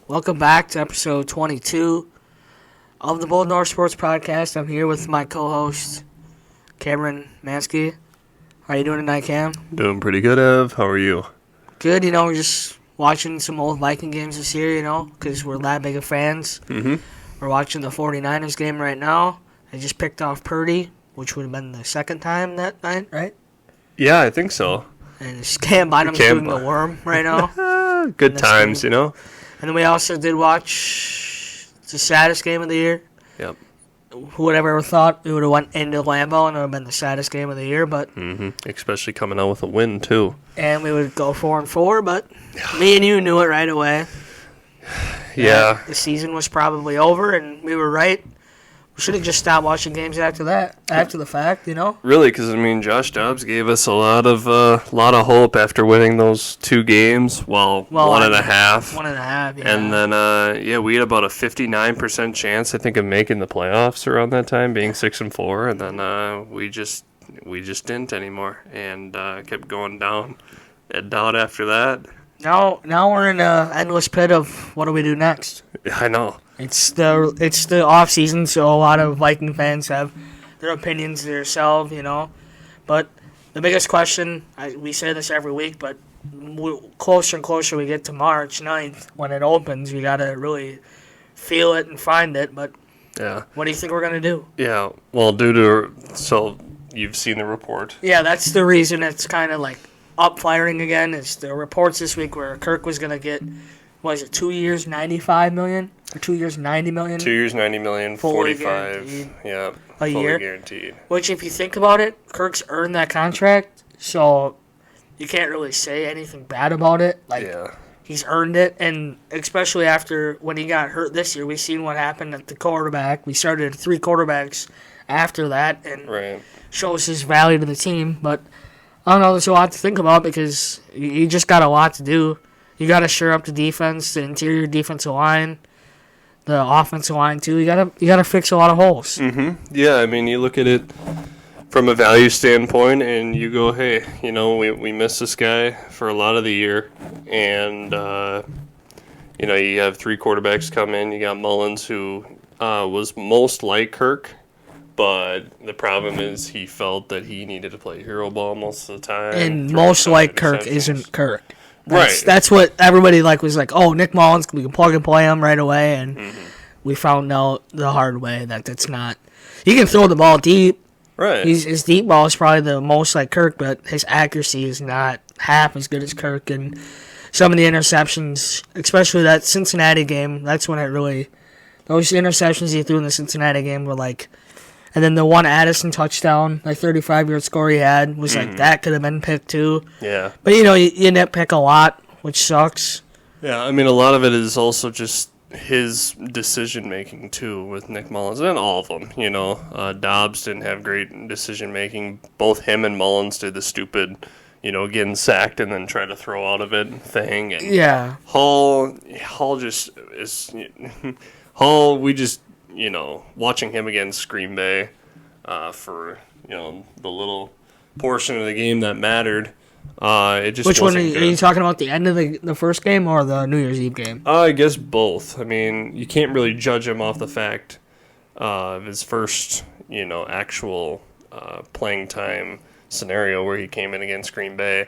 Welcome back to episode 22 of the Bold North Sports Podcast. I'm here with my co-host, Cameron Mansky. How are you doing tonight, Cam? Doing pretty good, Ev. How are you? Good. We're just watching some old Viking games this year, because we're that big of fans. Mm-hmm. We're watching the 49ers game right now. I just picked off Purdy, which would have been the second time that night, right? Yeah, I think so. And Cam Bynum's doing the worm right now. Good times, And then we also did watch the saddest game of the year. Yep. Who would have ever thought we would have went into Lambeau and it would have been the saddest game of the year, but especially coming out with a win too. And we would go 4-4, but me and you knew it right away. Yeah. The season was probably over, and we were right. We should have just stopped watching games after the fact, Really, because Josh Dobbs gave us a lot of hope after winning those two games. Well, 1.5. 1.5, yeah. And then, we had about a 59% chance, I think, of making the playoffs around that time, being 6-4, and then we just didn't anymore, and kept going down and down after that. Now we're in an endless pit of what do we do next? I know. It's the off season, so a lot of Viking fans have their opinions to themselves, But the biggest question, we say this every week, but closer and closer we get to March 9th when it opens, we gotta really feel it and find it. But yeah, what do you think we're gonna do? Yeah, well, so you've seen the report. Yeah, that's the reason it's kind of like up firing again. Is the reports this week where Kirk was gonna get. Was it 2 years, $95 million? Or 2 years, $90 million? 2 years, $90 million, fully 45. Guaranteed. Yeah, a fully year. Guaranteed. Which, if you think about it, Kirk's earned that contract, so you can't really say anything bad about it. He's earned it, and especially after when he got hurt this year, we've seen what happened at the quarterback. We started 3 quarterbacks after that, and shows his value to the team. But I don't know, there's a lot to think about because you just got a lot to do. You got to shore up the defense, the interior defensive line, the offensive line too. You got to fix a lot of holes. Mm-hmm. Yeah, you look at it from a value standpoint, and you go, hey, we missed this guy for a lot of the year, and you have 3 quarterbacks come in. You got Mullins, who was most like Kirk, but the problem is he felt that he needed to play hero ball most of the time. And most like Kirk isn't Kirk. Right. That's what everybody was like, oh, Nick Mullins, we can plug and play him right away. And we found out the hard way that that's not. He can throw the ball deep. Right. His deep ball is probably the most like Kirk, but his accuracy is not half as good as Kirk. And some of the interceptions, especially that Cincinnati game, that's when it really. Those interceptions he threw in the Cincinnati game were like. And then the one Addison touchdown, 35-yard score he had, was that could have been picked too. Yeah. But, you nitpick a lot, which sucks. Yeah, a lot of it is also just his decision-making too with Nick Mullins, and all of them, Dobbs didn't have great decision-making. Both him and Mullins did the stupid, getting sacked and then try to throw out of it thing. And yeah. Hall just is... Hall, we just... watching him against Green Bay for, the little portion of the game that mattered, it just Which wasn't one good. Are you talking about the end of the first game or the New Year's Eve game? I guess both. You can't really judge him off the fact of his first, actual playing time scenario where he came in against Green Bay.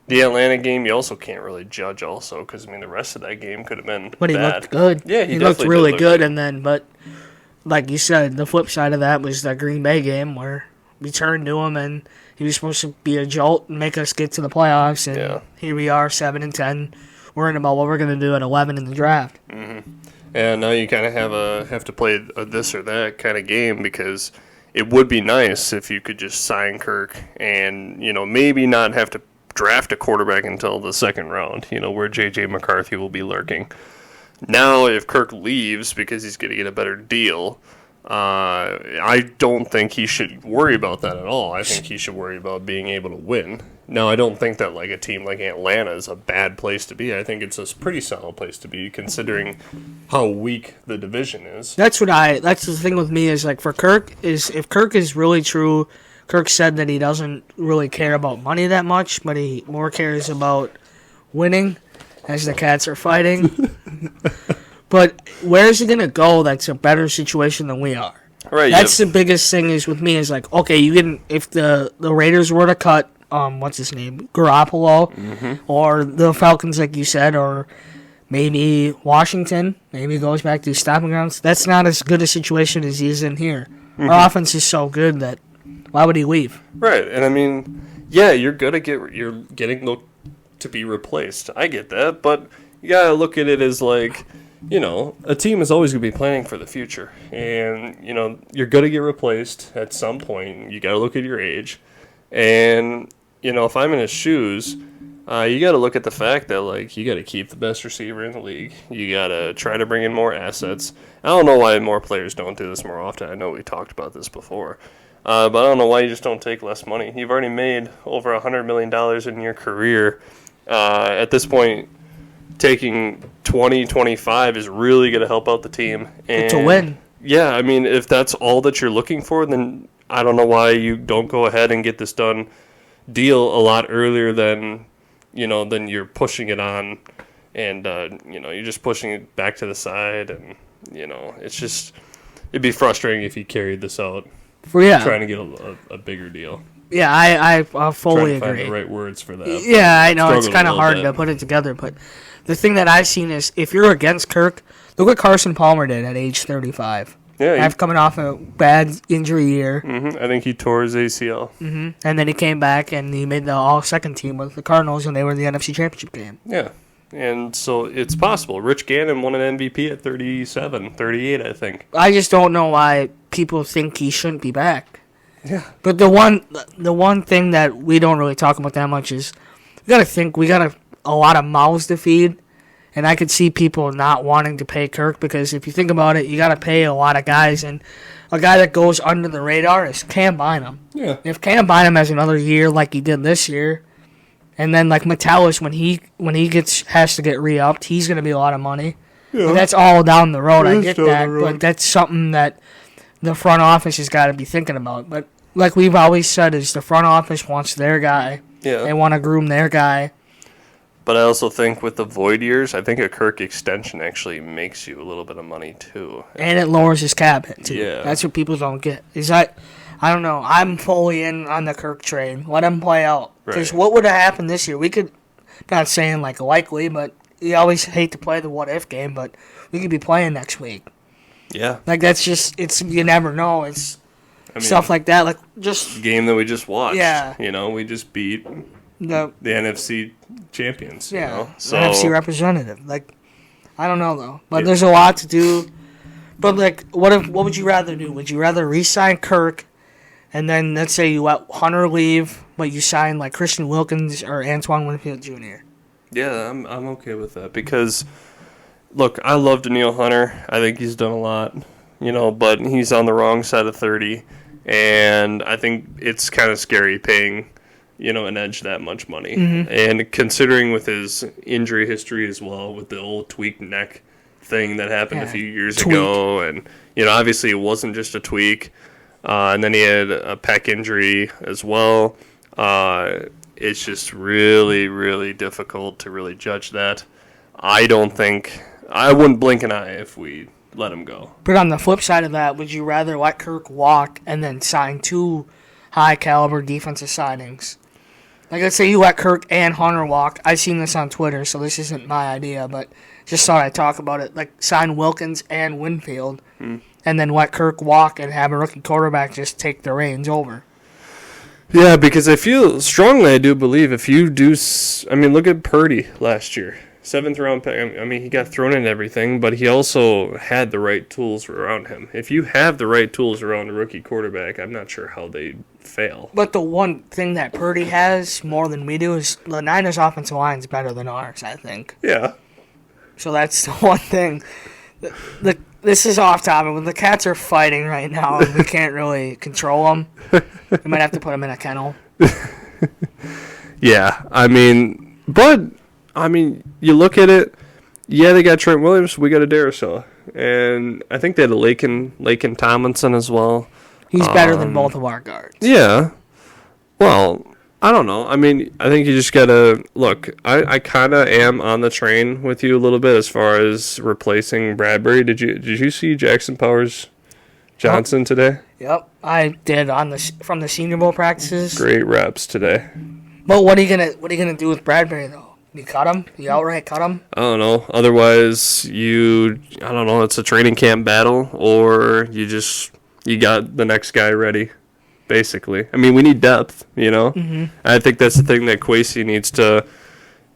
The Atlanta game, you also can't really judge also because, the rest of that game could have been But he bad. looked good. Yeah, he looked really good, and then, but like you said, the flip side of that was that Green Bay game where we turned to him and he was supposed to be a jolt and make us get to the playoffs, and here we are, 7-10, worrying about what we're going to do at 11 in the draft. Mm-hmm. And now you kind of have to play a this or that kind of game because it would be nice if you could just sign Kirk and maybe not have to draft a quarterback until the second round, where J.J. McCarthy will be lurking. Now, if Kirk leaves because he's going to get a better deal, I don't think he should worry about that at all. I think he should worry about being able to win. Now, I don't think that a team like Atlanta is a bad place to be. I think it's a pretty solid place to be considering how weak the division is. That's the thing with me is for Kirk is if Kirk is really true. Kirk said that he doesn't really care about money that much, but he more cares about winning as the Cats are fighting. But where is he going to go that's a better situation than we are? Right. That's the biggest thing is with me is like, okay, if the Raiders were to cut, what's his name, Garoppolo, or the Falcons, like you said, or maybe Washington, maybe goes back to stopping grounds. That's not as good a situation as he's in here. Our offense is so good that why would he leave? Right, and I mean, yeah, you're getting looked to be replaced. I get that, but you gotta look at it as like, a team is always gonna be planning for the future, and you're gonna get replaced at some point. You gotta look at your age, and if I'm in his shoes, you got to look at the fact that, like, you got to keep the best receiver in the league. You got to try to bring in more assets. I don't know why more players don't do this more often. I know we talked about this before. But I don't know why you just don't take less money. You've already made over $100 million in your career. At this point, taking 25 is really going to help out the team. And to win. Yeah, I mean, if that's all that you're looking for, then I don't know why you don't go ahead and get this deal a lot earlier than you're pushing it on, and you're just pushing it back to the side, and it'd be frustrating if you carried this out, trying to get a bigger deal. Yeah, I fully agree. Trying to find the right words for that. Yeah, I know it's kind of hard to put it together, but the thing that I've seen is if you're against Kirk, look what Carson Palmer did at age 35. Yeah, after coming off a bad injury year. I think he tore his ACL. And then he came back and he made the all-second team with the Cardinals, and they were in the NFC Championship game. Yeah, and so it's possible. Rich Gannon won an MVP at 37, 38, I think. I just don't know why people think he shouldn't be back. Yeah. But the one thing that we don't really talk about that much is we got a lot of mouths to feed. And I could see people not wanting to pay Kirk because if you think about it, you got to pay a lot of guys. And a guy that goes under the radar is Cam Bynum. Yeah. If Cam Bynum has another year like he did this year, and then like Metellus, when he has to get re-upped, he's going to be a lot of money. Yeah. And that's all down the road. I get that. But that's something that the front office has got to be thinking about. But like we've always said, is the front office wants their guy. Yeah. They want to groom their guy. But I also think with the void years, I think a Kirk extension actually makes you a little bit of money, too. And it lowers his cap hit, too. Yeah. That's what people don't get. I don't know. I'm fully in on the Kirk train. Let him play out. Because what would have happened this year? We could, not saying like likely, but you always hate to play the what-if game, but we could be playing next week. Yeah. Like, that's just, you never know. Stuff like that. Like, just. Game that we just watched. Yeah. We just beat the NFC champions. Yeah, so, NFC representative. Like, I don't know though, but there's a lot to do. But like, what would you rather do? Would you rather re-sign Kirk, and then let's say you let Hunter leave, but you sign like Christian Wilkins or Antoine Winfield Jr.? Yeah, I'm okay with that because, look, I love Danielle Hunter. I think he's done a lot, but he's on the wrong side of 30, and I think it's kind of scary paying an edge that much money. And considering with his injury history as well, with the old tweaked neck thing that happened a few years ago, and, obviously it wasn't just a tweak, and then he had a pec injury as well. It's just really, really difficult to really judge that. I wouldn't blink an eye if we let him go. But on the flip side of that, would you rather let Kirk walk and then sign two high-caliber defensive signings? Like, let's say you let Kirk and Hunter walk. I've seen this on Twitter, so this isn't my idea, but just thought I'd talk about it. Like, sign Wilkins and Winfield, and then let Kirk walk and have a rookie quarterback just take the reins over. Yeah, because I feel strongly, I do believe, if you do... look at Purdy last year. 7th round pick. He got thrown in everything, but he also had the right tools around him. If you have the right tools around a rookie quarterback, I'm not sure how they fail. But the one thing that Purdy has more than we do is the Niners' offensive line is better than ours, I think. Yeah. So that's the one thing. This is off topic. When the cats are fighting right now, and we can't really control them. We might have to put them in a kennel. Yeah, you look at it, they got Trent Williams, we got a Darasilla. And I think they had a Laken Tomlinson as well. He's better than both of our guards. Yeah. Well, I don't know. I mean, I think you just gotta look. I kind of am on the train with you a little bit as far as replacing Bradbury. Did you see Jackson Powers Johnson today? Yep, I did from the Senior Bowl practices. Great reps today. But what are you gonna do with Bradbury though? You cut him? You outright cut him? I don't know. Otherwise, I don't know. It's a training camp battle, or you got the next guy ready. Basically, I mean, we need depth. Mm-hmm. I think that's the thing that Kwesi needs to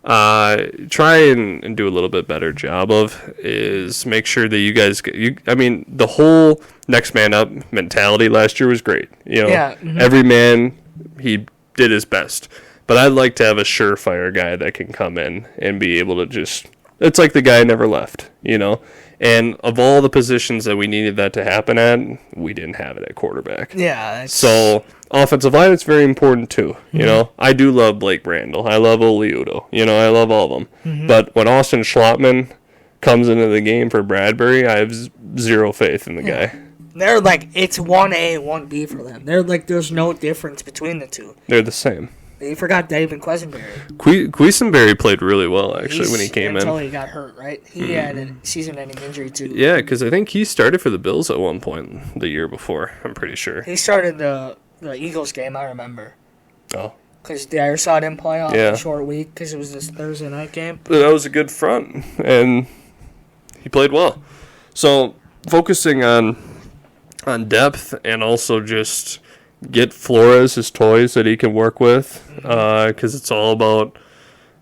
try and do a little bit better job of, is make sure that you guys I mean, the whole next man up mentality last year was great. Yeah, mm-hmm. Every man, he did his best. But I'd like to have a surefire guy that can come in and be able to it's like the guy never left, And of all the positions that we needed that to happen at, we didn't have it at quarterback. Yeah. So offensive line, it's very important too. Mm-hmm. I do love Blake Brandel. I love Oli Udoh. I love all of them. Mm-hmm. But when Austin Schlottman comes into the game for Bradbury, I have zero faith in the guy. They're like, it's 1A, 1B for them. They're like, there's no difference between the two. They're the same. You forgot David Quisenberry. Quisenberry played really well, actually, when he came until he got hurt, right? He had a season-ending injury, too. Yeah, because I think he started for the Bills at one point the year before, I'm pretty sure. He started the Eagles game, I remember. Oh. Because I saw him play on a short week because it was this Thursday night game. But that was a good front, and he played well. So, focusing on depth and also just get Flores his toys that he can work with, because it's all about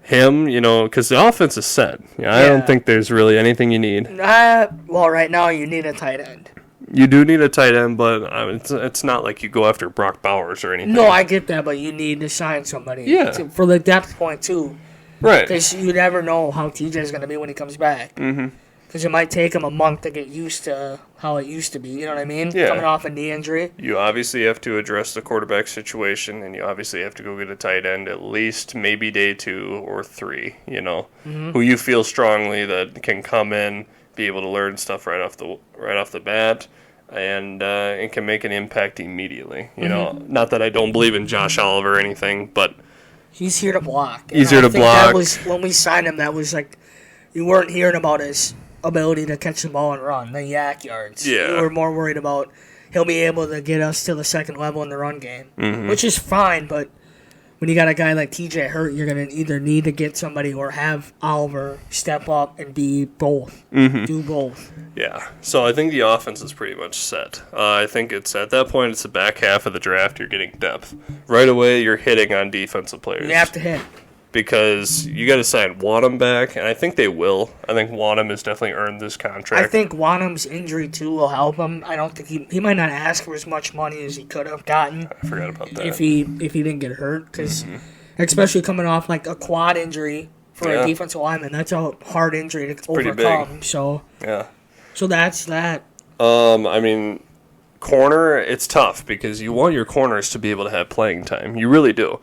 him, because the offense is set. I don't think there's really anything you need. Well, right now you need a tight end. You do need a tight end, but it's not like you go after Brock Bowers or anything. No, I get that, but you need to sign somebody for the depth point, too. Right. Because you never know how TJ's going to be when he comes back. Mm-hmm. Because it might take him a month to get used to how it used to be. You know what I mean? Yeah. Coming off a knee injury. You obviously have to address the quarterback situation, and you obviously have to go get a tight end at least maybe day 2 or 3, who you feel strongly that can come in, be able to learn stuff right off the bat, and can make an impact immediately. Not that I don't believe in Josh Oliver or anything, but he's here to block. He's here to block. That was, when we signed him, that was like, you weren't hearing about his ability to catch the ball and run, the yak yards. Yeah. We were more worried about he'll be able to get us to the second level in the run game, which is fine, but when you got a guy like TJ hurt, you're going to either need to get somebody or have Oliver step up and be both, do both. Yeah, so I think the offense is pretty much set. I think it's at that point, it's the back half of the draft, you're getting depth. Right away, you're hitting on defensive players. You have to hit. Because you got to sign Wanham back, and I think they will. I think Wanham has definitely earned this contract. I think Wanham's injury, too, will help him. I don't think he might not ask for as much money as he could have gotten. I forgot about that. If he didn't get hurt, because especially coming off like a quad injury for a defensive lineman, that's a hard injury to overcome. So that's that. I mean, corner, it's tough because you want your corners to be able to have playing time. You really do.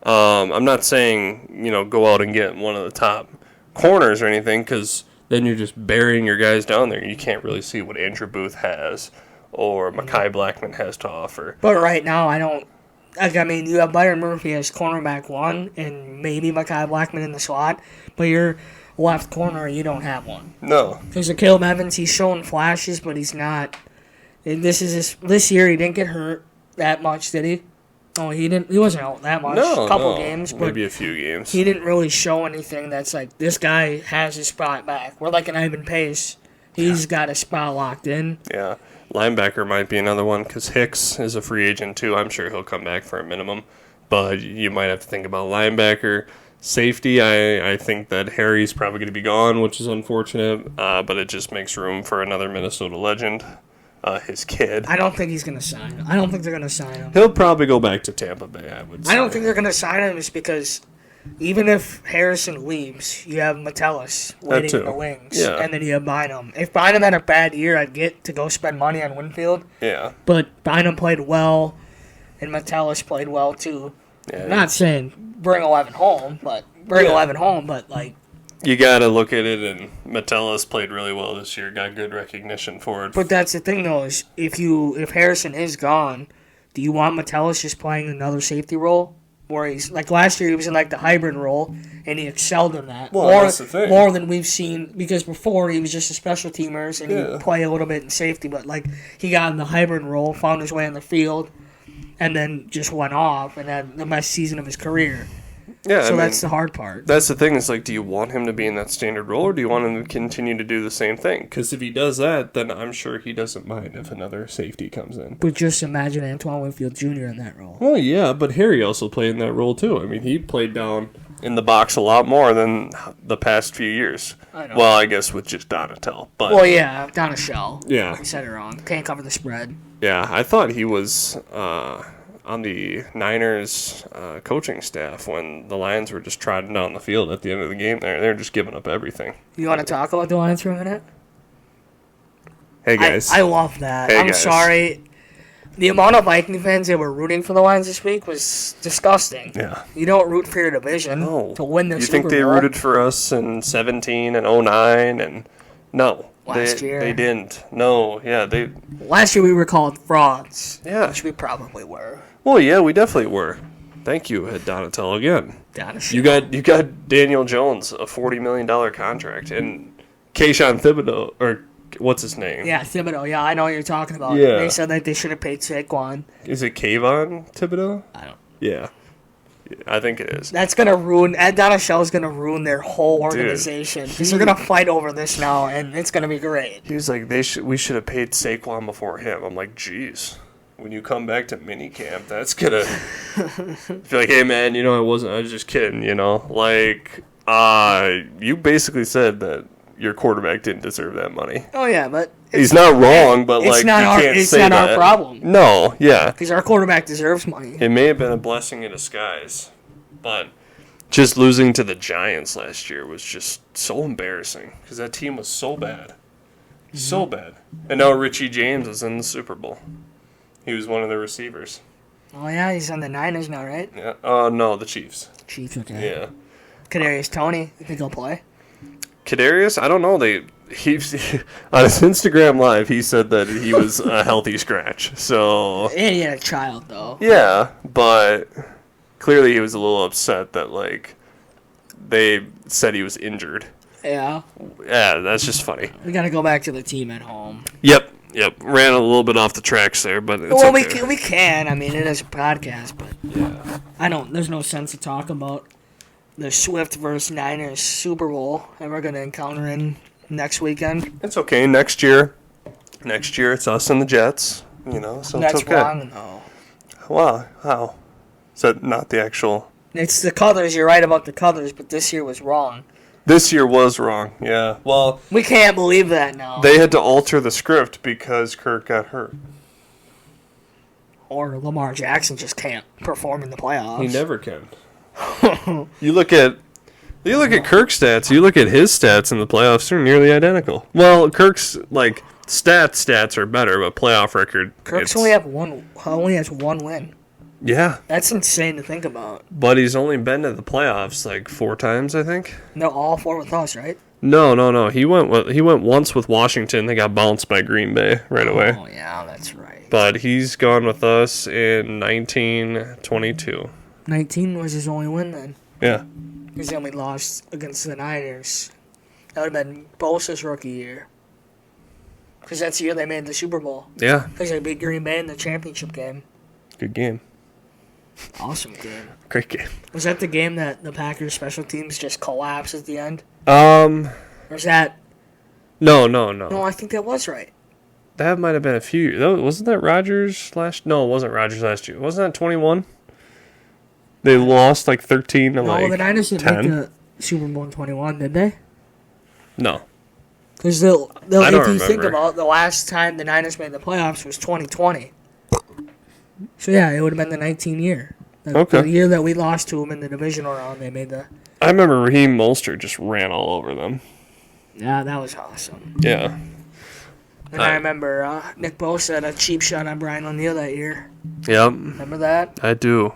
I'm not saying, go out and get one of the top corners or anything, because then you're just burying your guys down there. You can't really see what Andrew Booth has or Mekhi Blackman has to offer. But right now, you have Byron Murphy as cornerback 1 and maybe Mekhi Blackman in the slot, but your left corner, you don't have one. No. Because Caleb Evans, he's showing flashes, but he's not. This year, he didn't get hurt that much, did he? Oh, he didn't. He wasn't out that much. No, a couple games, but maybe a few games. He didn't really show anything that's like, this guy has his spot back. We're like an Ivan Pace. He's got a spot locked in. Yeah, linebacker might be another one because Hicks is a free agent too. I'm sure he'll come back for a minimum, but you might have to think about linebacker. Safety, I think that Harry's probably going to be gone, which is unfortunate, but it just makes room for another Minnesota legend. His kid. I don't think he's going to sign him. I don't think they're going to sign him. He'll probably go back to Tampa Bay, I would say. I don't think they're going to sign him just because even if Harrison leaves, you have Metellus waiting in the wings. Yeah. And then you have Bynum. If Bynum had a bad year, I'd get to go spend money on Winfield. Yeah. But Bynum played well, and Metellus played well, too. Yeah, not saying bring 11 home, but like, you got to look at it, and Metellus played really well this year, got good recognition for it. But that's the thing, though, is if Harrison is gone, do you want Metellus just playing another safety role where he's like last year he was in like the hybrid role and he excelled in that. Well, that's the thing. More than we've seen, because before he was just a special teamers and he'd play a little bit in safety, but like he got in the hybrid role, found his way on the field, and then just went off and had the best season of his career. Yeah, so that's the hard part. That's the thing. Is like, do you want him to be in that standard role, or do you want him to continue to do the same thing? Because if he does that, then I'm sure he doesn't mind if another safety comes in. But just imagine Antoine Winfield Jr. in that role. Well, yeah, but Harry also played in that role too. I mean, he played down in the box a lot more than the past few years. I know. Well, I guess with just Donatel. But well, yeah, Donashell. Yeah, I said it wrong. Can't cover the spread. Yeah, I thought he was on the Niners coaching staff when the Lions were just trotting down the field at the end of the game there. They were just giving up everything. You want to talk about the Lions for a minute? Hey, guys. I love that. Hey, I'm guys. sorry. The amount of Viking fans that were rooting for the Lions this week was disgusting. Yeah. You don't root for your division to win the Super Bowl. You think they rooted for us in 17 and 09 and no. Last year. They didn't. No, yeah, they... Last year we were called frauds. Yeah. Which we probably were. Well, yeah, we definitely were. Thank you, Donatel, again. Donatello. You got Daniel Jones, a $40 million contract, and Kayshon Thibodeau, or what's his name? Yeah, Thibodeau. Yeah, I know what you're talking about. Yeah. They said that they should have paid Saquon. Is it Kayvon Thibodeau? I don't. Yeah. I think it is. That's going to ruin... Ed Donatello is going to ruin their whole organization. Because they're going to fight over this now, and it's going to be great. He was like, we should have paid Saquon before him. I'm like, geez. When you come back to minicamp, that's gonna feel like, hey man, I was just kidding, like, you basically said that your quarterback didn't deserve that money. Oh yeah, but he's not wrong, but like, it's not our problem. No, yeah, because our quarterback deserves money. It may have been a blessing in disguise, but just losing to the Giants last year was just so embarrassing because that team was so bad, so bad, and now Richie James is in the Super Bowl. He was one of the receivers. Oh, yeah, he's on the Niners now, right? Yeah. No, the Chiefs. Chiefs, okay. Yeah. Kadarius Toney, you think he'll play? Kadarius? I don't know. He on his Instagram Live, he said that he was a healthy scratch. So. And he had a child, though. Yeah, but clearly he was a little upset that, like, they said he was injured. Yeah. Yeah, that's just funny. We got to go back to the team at home. Yep. Ran a little bit off the tracks there, but it's okay. we can. I mean, it is a podcast, but yeah. There's no sense to talk about the Swift versus Niners Super Bowl that we're going to encounter in next weekend. It's okay. Next year it's us and the Jets, so that's it's okay. Wrong, though. Wow. How? Is that not the actual... It's the colors. You're right about the colors, but this year was wrong. This year was wrong, yeah. Well, we can't believe that now. They had to alter the script because Kirk got hurt. Or Lamar Jackson just can't perform in the playoffs. He never can. You look at Kirk's stats, you look at his stats in the playoffs, they're nearly identical. Well, Kirk's like stats are better, but playoff record Kirk's only has one win. Yeah. That's insane to think about. But he's only been to the playoffs like 4 times, I think. No, all 4 with us, right? No. He went once with Washington. They got bounced by Green Bay right away. Oh, yeah, that's right. But he's gone with us in 1922. 19 was his only win then. Yeah. Because he only lost against the Niners. That would have been Bosa's rookie year. Because that's the year they made the Super Bowl. Yeah. Because they beat Green Bay in the championship game. Good game. Awesome game. Great game. Was that the game that the Packers special teams just collapsed at the end? Or was that... No. No, I think that was right. That might have been a few years. Wasn't that Rodgers last... No, it wasn't Rodgers last year. Wasn't that 21? They lost like 13 to like 10. No, the Niners didn't make the Super Bowl in 21, did they? No. Because if you think about the last time the Niners made the playoffs was 2020. So, yeah, it would have been the 19 year. The year that we lost to them in the divisional round, they made the... I remember Raheem Mostert just ran all over them. Yeah, that was awesome. Yeah. And I remember Nick Bosa had a cheap shot on Brian O'Neill that year. Yep. Remember that? I do.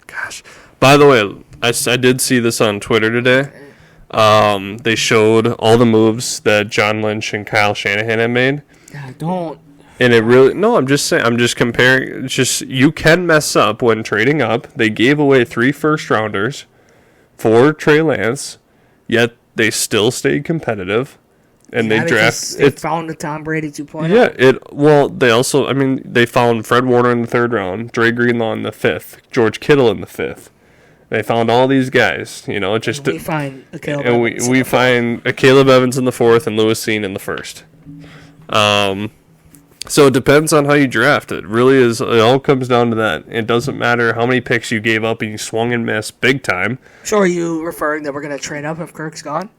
Gosh. By the way, I did see this on Twitter today. They showed all the moves that John Lynch and Kyle Shanahan had made. Yeah, don't... And it really I'm just saying. I'm just comparing. It's just you can mess up when trading up. They gave away 3 first-rounders for Trey Lance, yet they still stayed competitive. And they found a Tom Brady 2.0. Yeah, they also, they found Fred Warner in the 3rd round, Dre Greenlaw in the 5th, George Kittle in the 5th. They found all these guys, just we find a Caleb Evans. We find a Caleb Evans in the 4th and Lewis Cine in the 1st. So it depends on how you draft. It really is. It all comes down to that. It doesn't matter how many picks you gave up and you swung and missed big time. So are you referring that we're going to trade up if Kirk's gone?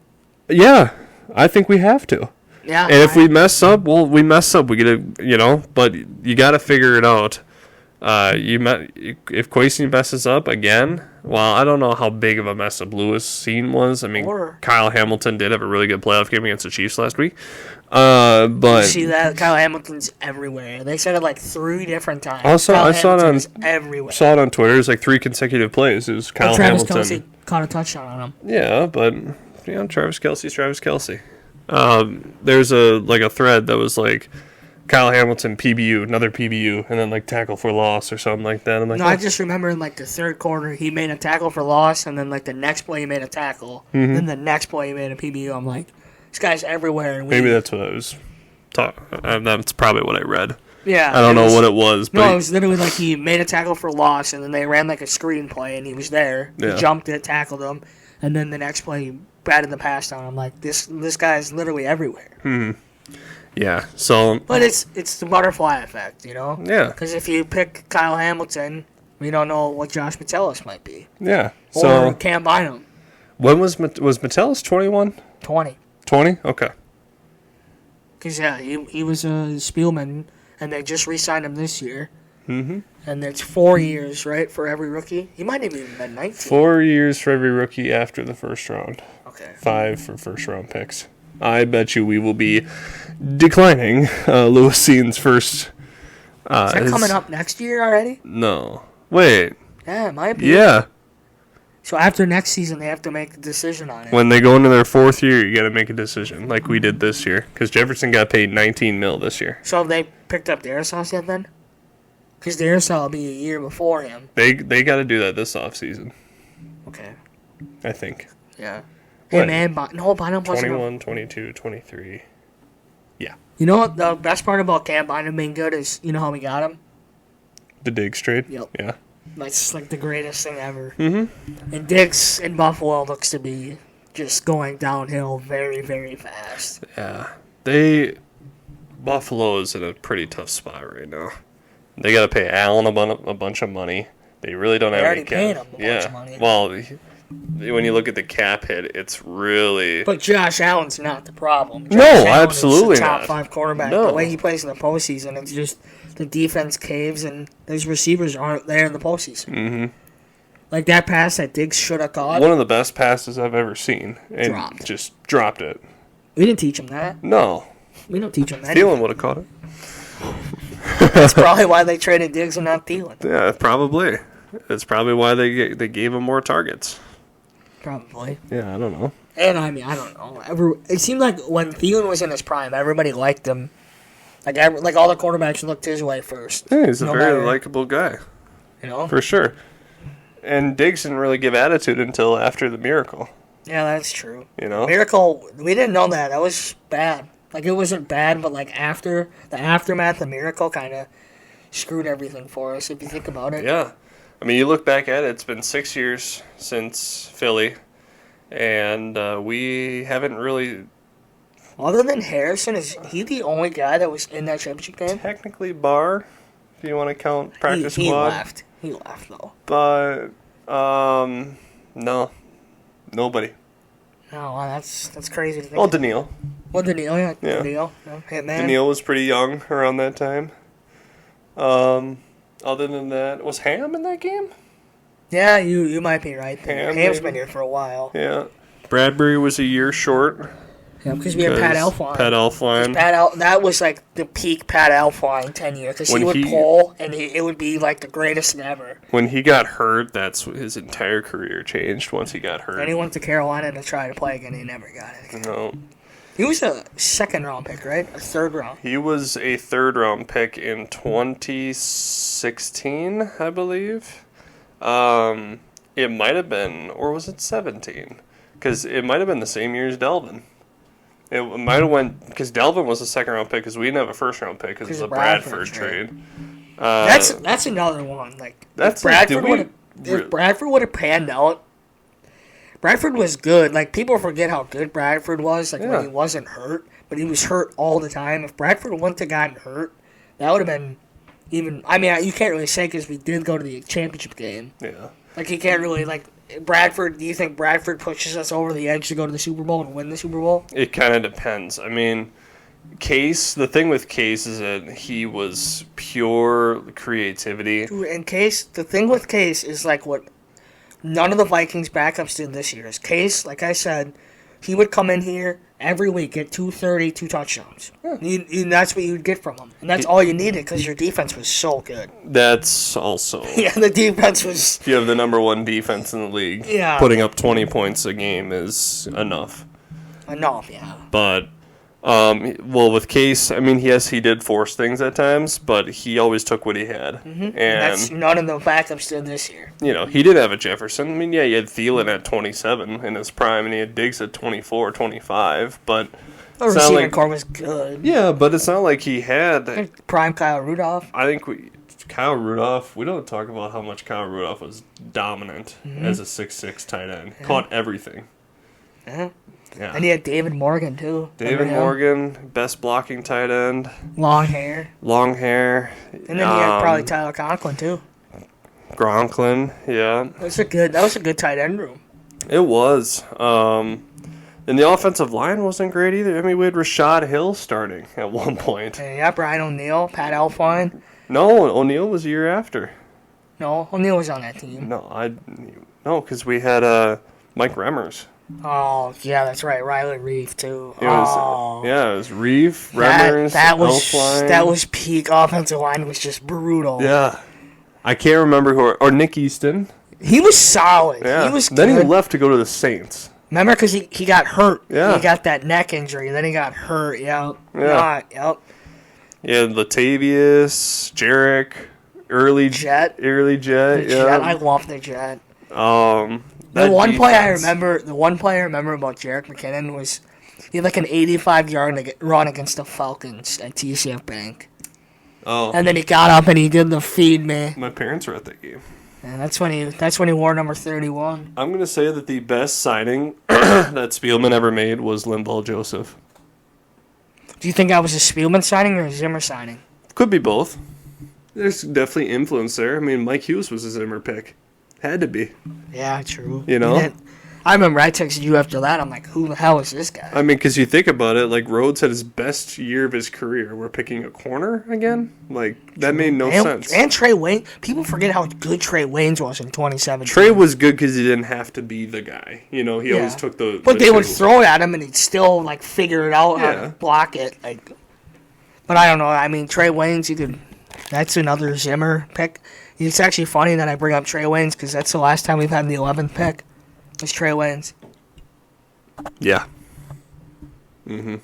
Yeah. I think we have to. Yeah. And if we mess up, we mess up. We get to, but you got to figure it out. If Kwesi messes up again, well, I don't know how big of a mess up Lewis Cine was. Kyle Hamilton did have a really good playoff game against the Chiefs last week. But you see that Kyle Hamilton's everywhere. They said it like 3 different times. Also, I saw it on Twitter. It's like 3 consecutive plays. It was Kyle Hamilton. Travis Kelce caught a touchdown on him. Yeah, but Travis Kelce. There's a thread that was like Kyle Hamilton PBU, another PBU, and then like tackle for loss or something like that. I'm like, I just remember in like the 3rd quarter he made a tackle for loss, and then like the next play he made a tackle, then the next play he made a PBU. I'm like, this guy's everywhere. And maybe that's what I was talking. That's probably what I read. Yeah, I don't know what it was. But it was literally like he made a tackle for loss, and then they ran like a screen play, and he was there. Yeah. He jumped it, tackled him, and then the next play he batted the pass down. I'm like, this guy's literally everywhere. Yeah. So, but it's the butterfly effect, Yeah. Because if you pick Kyle Hamilton, we don't know what Josh Metellus might be. Yeah. Or Cam Bynum. When was Metellus 21? 20. 20? Okay. Because he was a Spielman, and they just re-signed him this year. Mm-hmm. And it's 4 years, right, for every rookie? He might have even been 19. 4 years for every rookie after the 1st round. Okay. 5 for 1st round picks. I bet you we will be declining Lewis Cine's first. Is that coming up next year already? No. Wait. Yeah, it might be. Yeah. So after next season, they have to make a decision on it. When they go into their 4th year, you got to make a decision, like we did this year, because Jefferson got paid $19 million this year. So have they picked up Darisaw yet then? Because Darisaw will be a year before him. They got to do that this offseason. Okay. I think. Yeah. Hey, man, Bynum wasn't 21, 22, 23. Yeah. You know what the best part about Cam Bynum being good is, you know how we got him? The Diggs trade? Yep. Yeah. That's like the greatest thing ever. Mm-hmm. And Diggs in Buffalo looks to be just going downhill very, very fast. Yeah. Buffalo is in a pretty tough spot right now. They got to pay Allen a bunch of money. They really don't have any cap. They already paid him a bunch of money. Well, when you look at the cap hit, it's really... But Josh Allen's not the problem. Absolutely is the not. top 5 quarterback. No. The way he plays in the postseason, it's just the defense caves and those receivers aren't there in the postseason. Mm-hmm. Like that pass that Diggs should have caught. One of the best passes I've ever seen. And just dropped it. We didn't teach him that. No. We don't teach him that. Thielen would have caught it. That's probably why they traded Diggs and not Thielen. Yeah, probably. That's probably why they gave him more targets. Probably. Yeah, I don't know. And I don't know. It seemed like when Thielen was in his prime, everybody liked him. Like all the quarterbacks looked his way first. Yeah, he's a very likable guy. You know? For sure. And Diggs didn't really give attitude until after the miracle. Yeah, that's true. You know? Miracle, we didn't know that. That was bad. Like, it wasn't bad, but like after the aftermath, the miracle kind of screwed everything for us, if you think about it. Yeah. I mean, you look back at it, it's been 6 years since Philly, and we haven't really... Other than Harrison, is he the only guy that was in that championship game? Technically Barr, if you want to count practice squad. He left, though. But, no. Nobody. No, that's crazy to think. Well, Daniil. Daniil, yeah. Daniil. Hitman. Daniil was pretty young around that time. Other than that, was Ham in that game? Yeah, you might be right there. Ham's been maybe? here for a while. Yeah. Bradbury was a year short. Yeah, because we had Pat Elflein. That was like the peak Pat Elflein tenure, because he would pull, and it would be like the greatest thing ever. When he got hurt, that's his entire career changed once he got hurt. And he went to Carolina to try to play again, and he never got it again. No. He was a second-round pick, right? A third round. He was a third-round pick in 2016, I believe. It might have been, or was it 17? Because it might have been the same year as Delvin. It might have went, because Delvin was a second-round pick, because we didn't have a first-round pick because of the Bradford trade. That's another one. Like, if Bradford would have panned out, Bradford was good. Like, people forget how good Bradford was, like, when he wasn't hurt. But he was hurt all the time. If Bradford wouldn't have gotten hurt, that would have been even... I mean, you can't really say because we did go to the championship game. Yeah. Like, you can't really, like... Bradford, do you think Bradford pushes us over the edge to go to the Super Bowl and win the Super Bowl? It kind of depends. I mean, the thing with Case is that he was pure creativity. Dude, and the thing with Case is like what none of the Vikings backups did this year. Is Case, like I said, he would come in here every week, get 230, 2 touchdowns. Yeah. And that's what you'd get from him. And that's all you needed because your defense was so good. That's also... Yeah, the defense was... If you have the number 1 defense in the league, putting up 20 points a game is enough. Yeah. But, well, with Case, I mean, yes, he did force things at times, but he always took what he had. Mm-hmm. And that's none of the backups did this year. You know, he did have a Jefferson. I mean, yeah, he had Thielen at 27 in his prime, and he had Diggs at 24, 25, but... The receiving core was good. Yeah, but it's not like he had... Prime Kyle Rudolph. I think Kyle Rudolph, we don't talk about how much Kyle Rudolph was dominant as a 6'6" tight end. Yeah. Caught everything. Yeah. And he had David Morgan, too. David Morgan, best blocking tight end. Long hair. And then he had probably Tyler Conklin, too. Gronklin, yeah. That was a good tight end room. It was. And the offensive line wasn't great either. I mean, we had Rashad Hill starting at one point. Yeah, Brian O'Neill, Pat Elflein. No, O'Neill was the year after. No, O'Neill was on that team. No, because we had Mike Remmers. Oh, yeah, that's right. Riley Reef, too. It was Reef, Remmers, Elflein. That was peak offensive line. Was just brutal. Yeah. I can't remember or Nick Easton. He was solid. Yeah. He was good. Then he left to go to the Saints. Remember, because he got hurt. Yeah. He got that neck injury. Then he got hurt. Yep. Yeah. Yep. Yeah, Latavius, Jarek, early Jet. Yeah. I love the Jet. The one play I remember about Jerick McKinnon was he had like an 85-yard run against the Falcons at TCF Bank. Oh. And then he got up and he did the feed me. My parents were at that game. And that's when he wore number 31. I'm gonna say that the best signing that Spielman ever made was Linval Joseph. Do you think that was a Spielman signing or a Zimmer signing? Could be both. There's definitely influence there. I mean, Mike Hughes was a Zimmer pick. Had to be. Yeah, true. You know? I remember I texted you after that. I'm like, who the hell is this guy? I mean, because you think about it, like, Rhodes had his best year of his career. We're picking a corner again? Like, that made no sense. And Trey Wayne. People forget how good Trey Waynes was in 2017. Trey was good because he didn't have to be the guy. You know, he always took the... But they would throw it at him, and he'd still, like, figure it out how to block it. Like, but I don't know. I mean, Trey Waynes, that's another Zimmer pick. It's actually funny that I bring up Trey Waynes because that's the last time we've had the 11th pick. It's Trey Waynes. Yeah. Mm-hmm.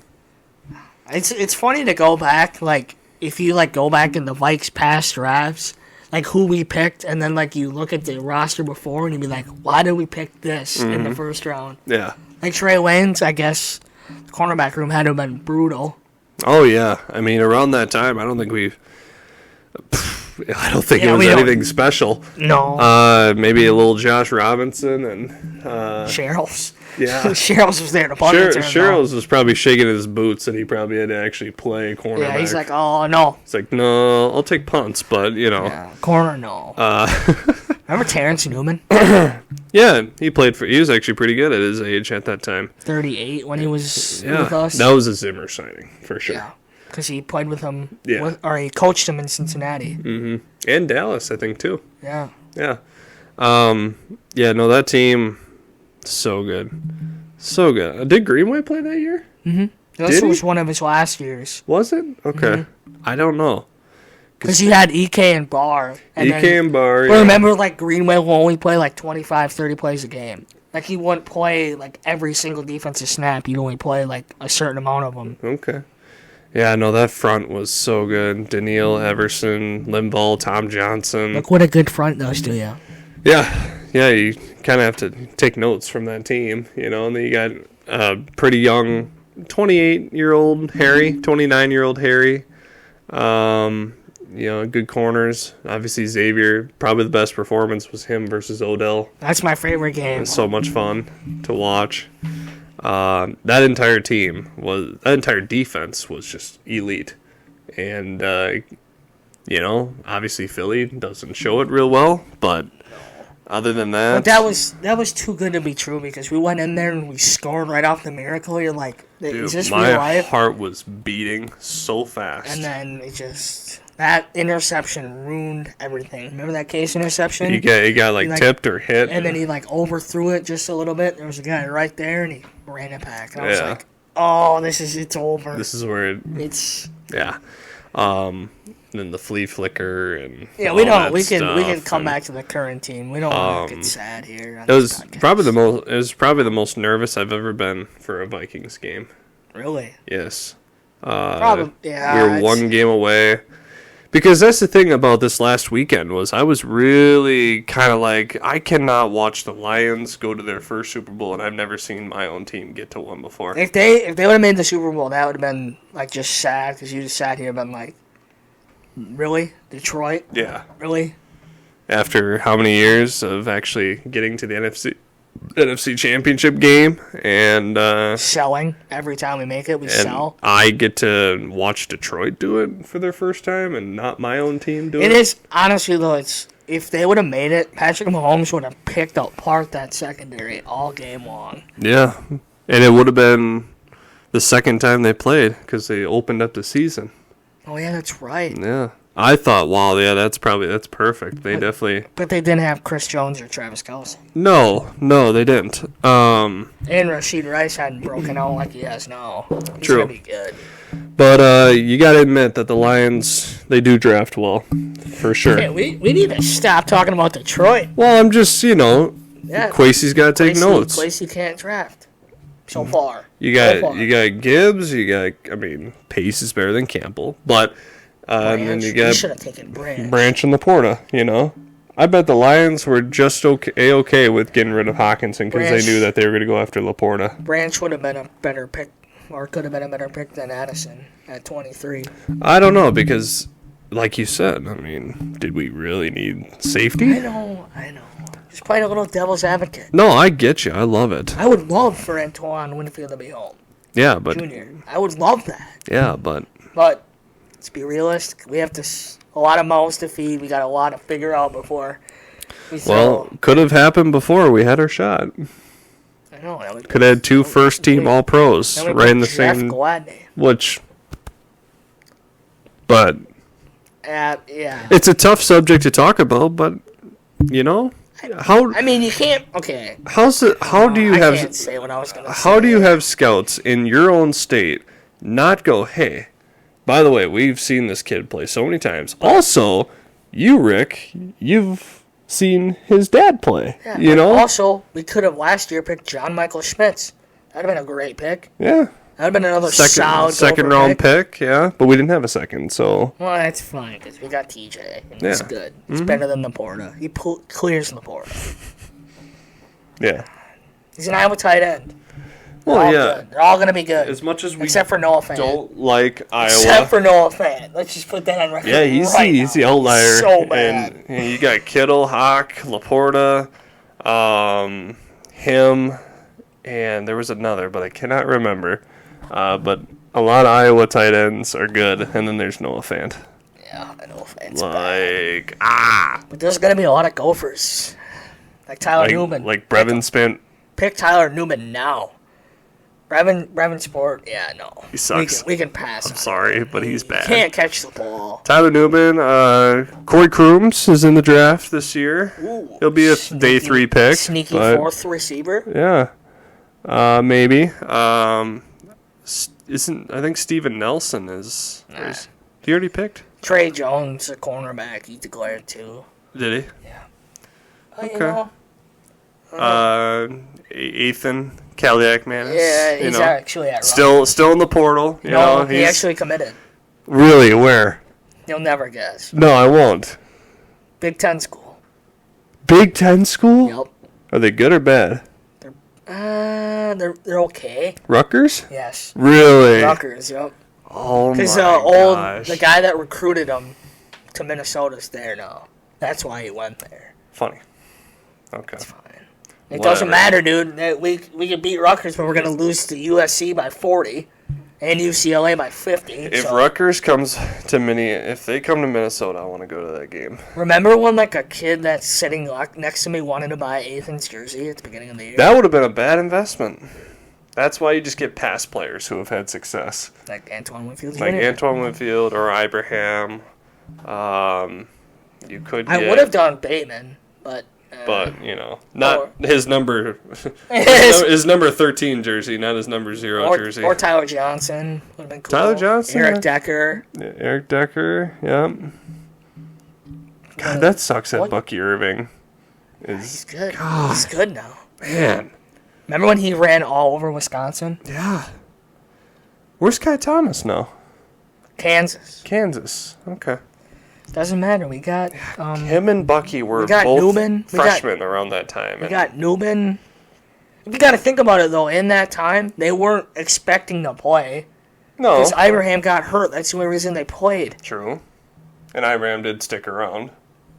It's funny to go back, like, if you, like, go back in the Vikes past drafts, like, who we picked, and then, like, you look at the roster before, and you be like, why did we pick this in the first round? Yeah. Like, Trey Waynes, I guess, the cornerback room had to have been brutal. Oh, yeah. I mean, around that time, I don't think it was anything special. No. Maybe a little Josh Robinson and... Sherrills. Yeah. Sherrills was there to punt it. Sherrills was probably shaking his boots and he probably had to actually play cornerback. Yeah, he's like, oh, no. It's like, no, I'll take punts, but, you know. Yeah, corner, no. Remember Terrence Newman? Yeah, he was actually pretty good at his age at that time. 38 when he was with us. That was a Zimmer signing, for sure. Yeah. Because he played with him, or he coached him in Cincinnati. Mm-hmm. And Dallas, I think, too. Yeah. Yeah. That team, so good. So good. Did Greenway play that year? Mm-hmm. This was one of his last years. Was it? Okay. Mm-hmm. I don't know. Because you had EK and Barr. And Barr, remember, like, Greenway will only play, like, 25, 30 plays a game. Like, he wouldn't play, like, every single defensive snap. He'd only play, like, a certain amount of them. Okay. Yeah, no, that front was so good. Daniil, Everson, Limbaugh, Tom Johnson. Look what a good front does to you. Yeah, you kind of have to take notes from that team, and then you got pretty young 28-year-old Harry, 29-year-old Harry. Good corners. Obviously, Xavier, probably the best performance was him versus Odell. That's my favorite game. It was so much fun to watch. That entire defense was just elite. And, obviously Philly doesn't show it real well, but other than that... But that was too good to be true because we went in there and we scored right off the miracle. You're like, is this real life? My heart was beating so fast. And then that interception ruined everything. Remember that Case interception? He got tipped or hit. And then he overthrew it just a little bit. There was a guy right there and he ran it back. And I was like, oh, it's over. This is where it's... Yeah. And the flea flicker and we know we can come back to the current team. We don't want to get sad here. It was probably the most nervous I've ever been for a Vikings game. Really? Yes. Probably. Yeah. We were one game away. Because that's the thing about this last weekend was I was really kind of like, I cannot watch the Lions go to their first Super Bowl, and I've never seen my own team get to one before. If they would have made the Super Bowl, that would have been like just sad because you just sat here and been like, really? Detroit? Yeah. Really? After how many years of actually getting to the NFC Championship game and selling every time we make it, we sell. I get to watch Detroit do it for their first time and not my own team do it. It is honestly though. If they would have made it, Patrick Mahomes would have picked apart that secondary all game long. Yeah, and it would have been the second time they played because they opened up the season. Oh yeah, that's right. Yeah. I thought, wow, yeah, that's perfect. They definitely... But they didn't have Chris Jones or Travis Kelce. No, they didn't. And Rashid Rice hadn't broken out like he has now. He's True. Going to be good. But you got to admit that the Lions, they do draft well, for sure. Yeah, we need to stop talking about Detroit. Well, I'm just, Kwesi's got to take notes. Kwesi can't draft so far. You got Gibbs, Pace is better than Campbell, but... and then you got should have taken Branch and Laporta, I bet the Lions were just okay with getting rid of Hawkinson because they knew that they were going to go after Laporta. Branch would have been a better pick, or could have been a better pick than Addison at 23. I don't know because, like you said, did we really need safety? I know. Just playing a little devil's advocate. No, I get you. I love it. I would love for Antoine Winfield to be home. Yeah, but... Junior. I would love that. Yeah, but... But... Let's be realistic. We have a lot of mouths to feed. We got a lot to figure out before. Could have happened before we had our shot. I know. Could have had two first-team All-Pros right in the same. Gladney. But. Yeah. It's a tough subject to talk about, but how? You can't. Okay. How do you have? I can't say what I was gonna say. How do you have scouts in your own state not go, hey? By the way, we've seen this kid play so many times. Also, you, Rick, you've seen his dad play. Yeah, Also, we could have last year picked John Michael Schmitz. That would have been a great pick. Yeah. That would have been another solid second round pick. Yeah. But we didn't have a second, so. Well, that's fine because we got TJ. And it's good. It's better than Laporta. He clears Laporta. Yeah. He's an Iowa tight end. Well, good. They're all going to be good. As much as we except for Noah Fant. Don't like Iowa. Except for Noah Fant. Let's just put that on record. Yeah, he's the outlier. So bad. And you got Kittle, Hawk, Laporta, him, and there was another, but I cannot remember. But a lot of Iowa tight ends are good, and then there's Noah Fant. Yeah, Noah Fant's bad. But there's going to be a lot of Gophers. Like Tyler Newman. Like Brevin spent... Pick Tyler Newman now. Brevin Sport, no. He sucks. We can pass. I'm sorry, but he's bad. He can't catch the ball. Tyler Newman, Corey Crooms is in the draft this year. Ooh, He'll be a day 3 pick. Sneaky fourth receiver. Yeah. Maybe. I think Steven Nelson is. He already picked? Trey Jones, a cornerback, he declared too. Did he? Yeah. Okay. Ethan Kaliak-Manis. Yeah, he's actually at still in the portal. You know, he actually committed. Really? Where? You'll never guess. No, I won't. Big Ten school. Big Ten school? Yep. Are they good or bad? They're okay. Rutgers? Yes. Really? Rutgers, yep. Oh my gosh. The guy that recruited him to Minnesota's there now. That's why he went there. Funny. Okay. It's fine. It doesn't matter, dude. We can beat Rutgers, but we're going to lose to USC by 40 and UCLA by 50. If Rutgers comes to if they come to Minnesota, I want to go to that game. Remember when a kid that's sitting next to me wanted to buy Ethan's jersey at the beginning of the year? That would have been a bad investment. That's why you just get past players who have had success. Like Antoine Winfield. Like Antoine Winfield or Ibrahim. You could. I would have done Bateman, but not his number. his number 13 jersey, not his number 0 jersey. Or Tyler Johnson would have been cool. Tyler Johnson. Eric Decker. Yeah, Eric Decker. Yep. God, that sucks that Bucky Irving He's good. God. He's good now. Man. Remember when he ran all over Wisconsin? Yeah. Where's Kai Thomas now? Kansas. Okay. Doesn't matter. We got him and Bucky were both Newman. Freshmen around that time. We got Newman. You got to think about it though. In that time, they weren't expecting to play. No, because Ibrahim got hurt. That's the only reason they played. True. And Ibrahim did stick around.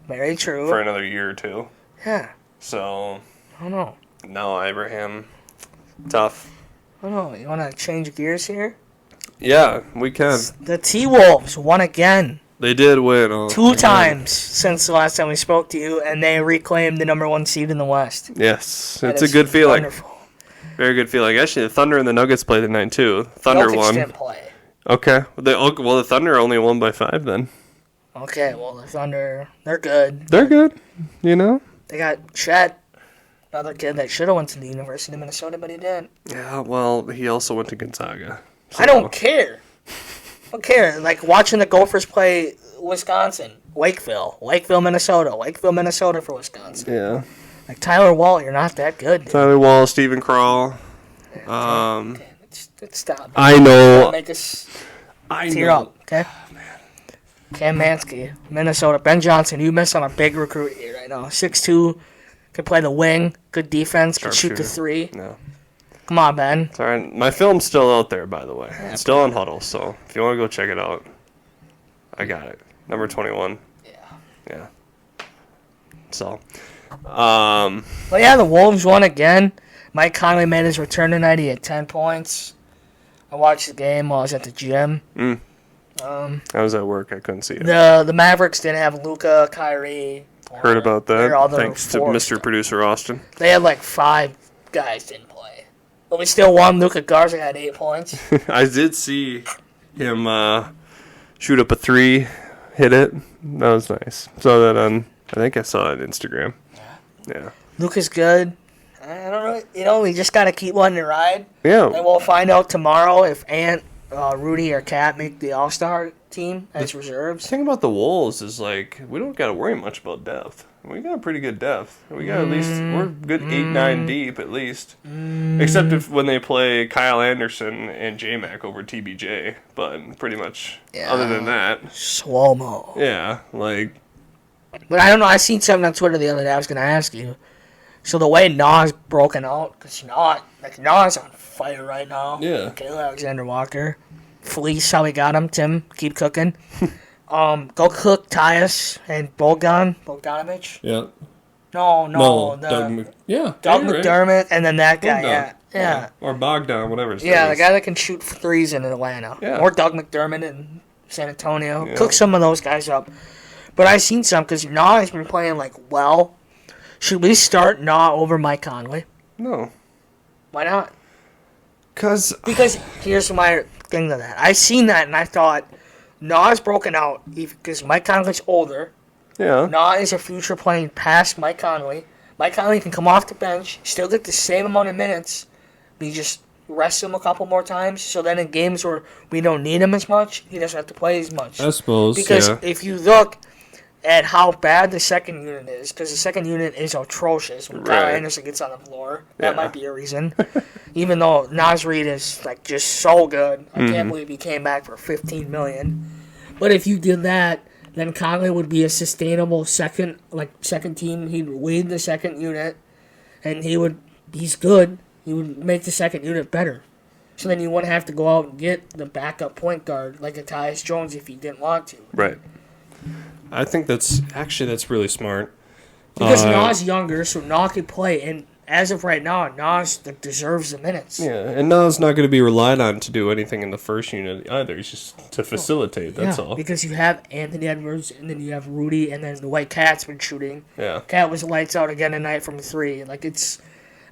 Very true. For another year or two. Yeah. So. I don't know. No, Ibrahim. Tough. I don't know. You want to change gears here? Yeah, we can. The T-Wolves won again. They did win. 2 times since the last time we spoke to you, and they reclaimed the number 1 seed in the West. Yes, it's a good feeling. Wonderful. Very good feeling. Actually, the Thunder and the Nuggets played tonight too. Thunder won. Didn't play. Okay. The Thunder only won by 5 then. Okay, well the Thunder, they're good. They're good. You know. They got Chet, another kid that should have went to the University of Minnesota, but he didn't. Yeah, well, he also went to Gonzaga. So. I don't care. Don't care. Like watching the Gophers play Wisconsin, Wakeville, Minnesota for Wisconsin. Yeah. Like Tyler Wall, you're not that good. Dude. Tyler Wall, Stephen Crawl. Stop. I know. Make us tear up, okay? Oh, man. Cam Mansky, Minnesota. Ben Johnson, you missed on a big recruit here right now. 6'2", could play the wing, good defense, could shoot the 3. No. Come on, Ben. Sorry, my film's still out there, by the way. Yeah, it's still on Huddle, so if you want to go check it out, I got it. Number 21. Yeah. So, well, yeah, the Wolves won again. Mike Conley made his return tonight. He had 10 points. I watched the game while I was at the gym. I was at work. I couldn't see it. The Mavericks didn't have Luka, Kyrie. Heard about that. Thanks to Mr. Producer Austin. They had like 5 guys didn't play. But we still won. Luka Garza had 8 points. I did see him shoot up a 3, hit it. That was nice. Saw that on, I think I saw it on Instagram. Yeah. Luka's good. I don't know. We just got to keep letting it ride. Yeah. And we'll find out tomorrow if Rudy or Cat make the All-Star team as reserves. The thing about the Wolves is, like, we don't got to worry much about depth. We got pretty good depth. We got at least, we're good 8-9 deep at least. Except if when they play Kyle Anderson and J-Mac over TBJ. But pretty much, other than that. Slow-mo. Yeah, like. But I don't know. I seen something on Twitter the other day I was going to ask you. So the way Nas broken out, because Nas on fire right now. Yeah. Caleb Alexander-Walker. Fleece, how we got him. Tim, keep cooking. Go cook Tyus and Bogdanovich. Yeah. No. Doug McDermott, right? And then that guy. Yeah. Or Bogdan, whatever his name is. Yeah, the guy that can shoot threes in Atlanta. Yeah. Or Doug McDermott in San Antonio. Yeah. Cook some of those guys up. But I seen some because Nah has been playing well. Should we start Nah over Mike Conley? No. Why not? Because here's my thing to that. I seen that and I thought Nah's broken out because Mike Conley's older. Yeah. Nah is a future playing past Mike Conley. Mike Conley can come off the bench, still get the same amount of minutes, but you just rest him a couple more times. So then in games where we don't need him as much, he doesn't have to play as much. I suppose. Because if you look, at how bad the second unit is, because the second unit is atrocious when Kyle Anderson gets on the floor. That might be a reason. Even though Naz Reid is like just so good. I can't believe he came back for $15 million. But if you did that, then Conley would be a sustainable second team. He'd lead the second unit, and he's good. He would make the second unit better. So then you wouldn't have to go out and get the backup point guard like a Tyus Jones if you didn't want to. Right. I think that's really smart. Because Nas younger, so Nas can play, and as of right now, Nas deserves the minutes. Yeah, and Nas not going to be relied on to do anything in the first unit either. He's just to facilitate, that's all. Because you have Anthony Edwards, and then you have Rudy, and then the White Cat's been shooting. Yeah. Cat was lights out again tonight from 3. Like, it's...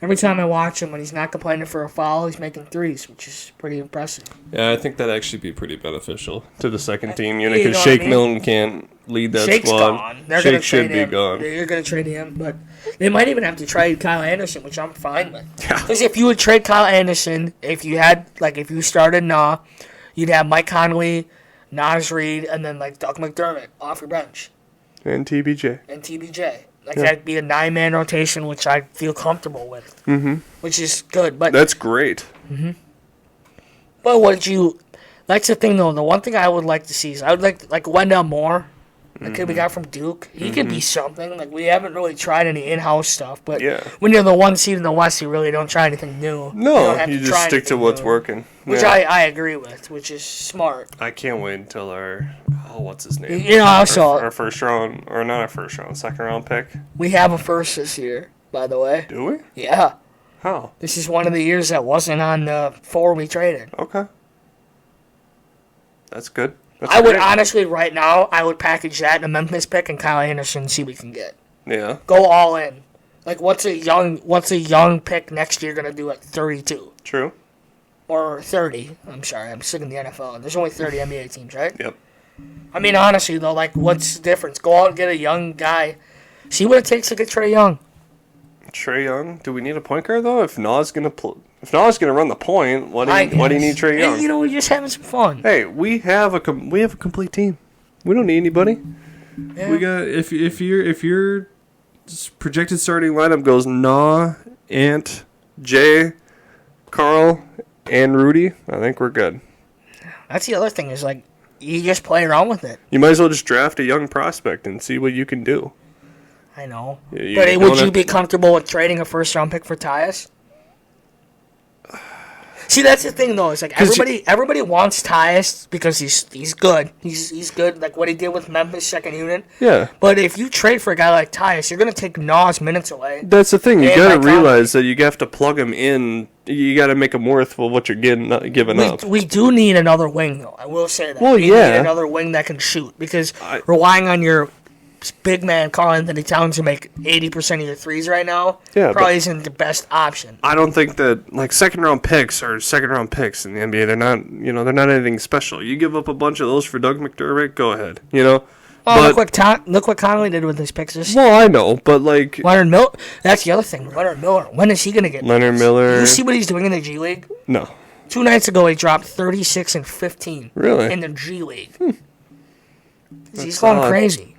Every time I watch him, when he's not complaining for a foul, he's making threes, which is pretty impressive. Yeah, I think that'd actually be pretty beneficial to the second team unit, because Shake Milton can't lead that Shake's squad. Gone. Shake should be gone. They're going to trade him, but they might even have to trade Kyle Anderson, which I'm fine with. Because if you would trade Kyle Anderson, if you started you'd have Mike Conley, Naz Reid, and then Doug McDermott off your bench. And TBJ. That'd be a 9-man rotation, which I feel comfortable with. Mm-hmm. Which is good, but that's great. Mm-hmm. But that's the thing, though. The one thing I would like to see is I would like Wendell Moore, the kid we got from Duke. He could be something. We haven't really tried any in-house stuff, but when you're the 1 seed in the West, you really don't try anything new. No, you just stick to what's working. Which I agree with, which is smart. I can't wait until what's his name? Our first round, or not our first round, second round pick. We have a first this year, by the way. Do we? Yeah. How? This is one of the years that wasn't on the 4 we traded. Okay. That's good. I would honestly, right now, I would package that in a Memphis pick and Kyle Anderson and see what we can get. Yeah. Go all in. What's a young pick next year going to do at 32? True. Or 30. I'm sorry, I'm sick of the NFL. There's only 30 NBA teams, right? Yep. I mean, honestly, though, what's the difference? Go out and get a young guy. See what it takes to get Trae Young. Trae Young? Do we need a point guard, though? If Nas going to run the point, why do you need Trae Young? Hey, we're just having some fun. Hey, we have a complete team. We don't need anybody. Yeah. We got if your projected starting lineup goes Ant, Jay, Carl, and Rudy, I think we're good. That's the other thing is you just play around with it. You might as well just draft a young prospect and see what you can do. I know. But would you be comfortable with trading a first-round pick for Tyus? See, that's the thing, though. It's everybody wants Tyus because he's good. He's good, like what he did with Memphis second unit. Yeah. But if you trade for a guy like Tyus, you're going to take Nas minutes away. That's the thing. You got to realize that you have to plug him in. You got to make him worth what you're giving up. We do need another wing, though. I will say that. Well, we need another wing that can shoot because relying on your big man Karl Anthony Towns to make 80% of your threes right now probably isn't the best option. I don't think that second round picks are second round picks in the NBA. They're not anything special. You give up a bunch of those for Doug McDermott, go ahead. Look what Conley did with his picks this year. Well, I know, but Leonard Miller. That's the other thing. Leonard Miller. When is he gonna get Leonard minutes? Miller? Did you see what he's doing in the G League? No. 2 nights ago, he dropped 36 and 15. Really? In the G League. He's going crazy.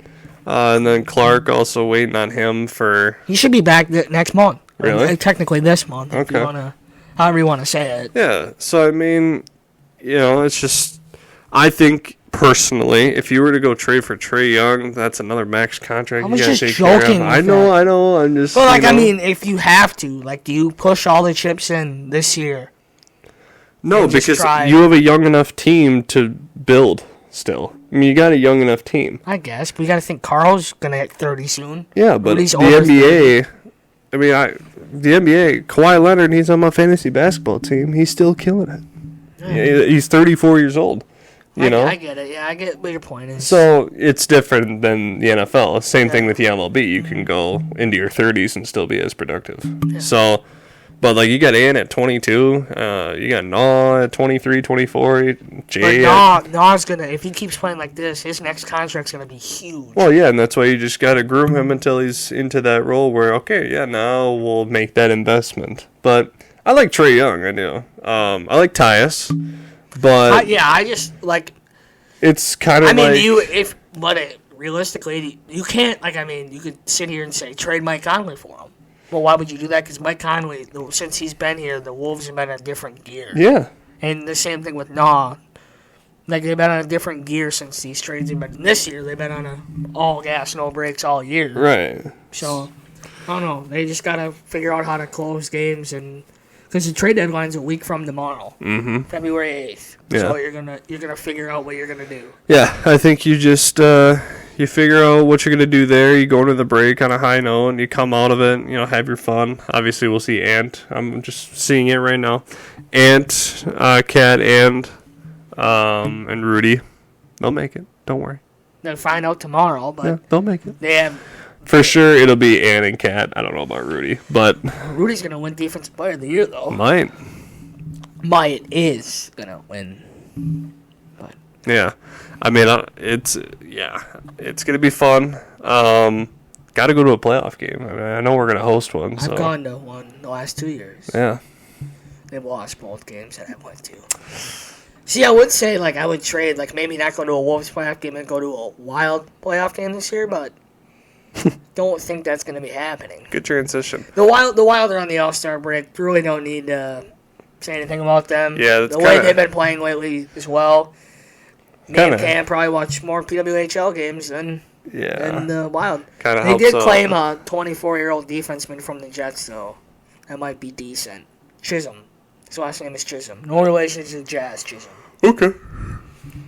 And then Clark, also waiting on him for... He should be back next month. Really? Technically this month, if you however you want to say it. Yeah, so I mean, it's just... I think, personally, if you were to go trade for Trae Young, that's another max contract I was just joking. I know, I'm just... But, I mean, if you have to, do you push all the chips in this year? No, because you have a young enough team to build still. I mean, you got a young enough team. I guess. But you got to think Carl's going to hit 30 soon. Yeah, but the NBA... I mean, the NBA, Kawhi Leonard, he's on my fantasy basketball team. He's still killing it. Yeah. He's 34 years old. I get it. Yeah, I get what your point is. So it's different than the NFL. Same thing with the MLB. You can go into your 30s and still be as productive. Yeah. So... But, you got Ant at 22, you got Naw at 23, 24, Jay Naw's going to, if he keeps playing like this, his next contract's going to be huge. Well, yeah, and that's why you just got to groom him until he's into that role where, now we'll make that investment. But I like Trae Young, I do. I like Tyus, but... I just, It's kind of realistically, you can't, you could sit here and say, trade Mike Conley for him. Well, why would you do that? Because Mike Conley, since he's been here, the Wolves have been in a different gear. Yeah. And the same thing with Nah. Like, they've been on a different gear since these trades have been. This year, they've been on a all gas, no brakes all year. Right. So, I don't know. They just got to figure out how to close games. Because the trade deadline's a week from tomorrow. Mm-hmm. February 8th. Yeah. So, you're gonna figure out what you're going to do. Yeah, I think you just... you figure out what you're going to do there. You go into the break on a high note, and you come out of it, have your fun. Obviously, we'll see Ant. I'm just seeing it right now. Ant, Cat, and Rudy. They'll make it. Don't worry. They'll find out tomorrow, but... Yeah, they'll make it. They have... For sure, it'll be Ant and Cat. I don't know about Rudy, but... Rudy's going to win Defensive Player of the Year, though. Might is going to win. But... Yeah. I mean, it's going to be fun. Got to go to a playoff game. I mean, I know we're going to host one. I've gone to one the last 2 years. Yeah. They've lost both games that I went to. See, I would say, I would trade, maybe not go to a Wolves playoff game and go to a Wild playoff game this year, but don't think that's going to be happening. Good transition. The Wild are on the All-Star break. Really don't need to say anything about them. Yeah, that's the way they've been playing lately as well. Me and Cam probably watch more PWHL games than the Wild. They did claim a 24-year-old defenseman from the Jets, though. That might be decent. Chisholm. His last name is Chisholm. No relation to Jazz Chisholm. Okay.